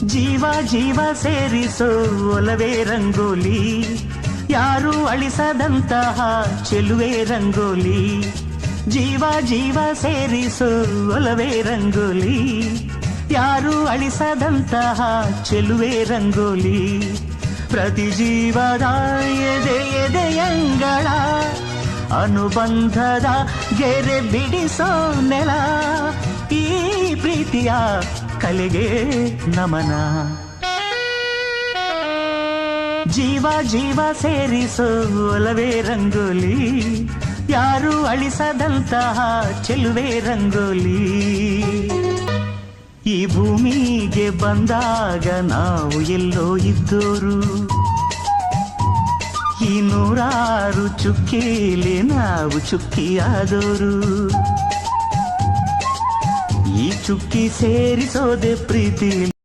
ಜೀವ ಜೀವ ಸೇರಿಸೋ ಒಲವೇ ರಂಗೋಲಿ, ಯಾರು ಅಳಿಸದಂತಹ ಚೆಲುವೆ ರಂಗೋಲಿ. ಜೀವ ಜೀವ ಸೇರಿಸೋ ಒಲವೇ ರಂಗೋಲಿ, ಯಾರು ಅಳಿಸದಂತಹ ಚೆಲುವೆ ರಂಗೋಲಿ. ಪ್ರತಿ ಜೀವದ ಎದೆ ಎದೆಯಂಗಳ ಅನುಬಂಧದ ಗೆರೆ ಬಿಡಿಸೋ ನೆಲ, ಈ ಪ್ರೀತಿಯ ಕಲೆಗೆ ನಮನ. ಜೀವ ಜೀವ ಸೇರಿಸೋ ಒಲವೇ ರಂಗೋಲಿ, ಯಾರು ಅಳಿಸದಂತಹ ಚೆಲುವೆ ರಂಗೋಲಿ. ಈ ಭೂಮಿಗೆ ಬಂದಾಗ ನಾವು ಎಲ್ಲೋ ಇದ್ದೋರು, ಈ ನೂರಾರು ಚುಕ್ಕಿಲಿ ನಾವು ಚುಕ್ಕಿಯಾದೋರು. ಈ ಚುಕ್ಕಿ ಸೇರಿಸೋದೆ ಪ್ರೀತಿ.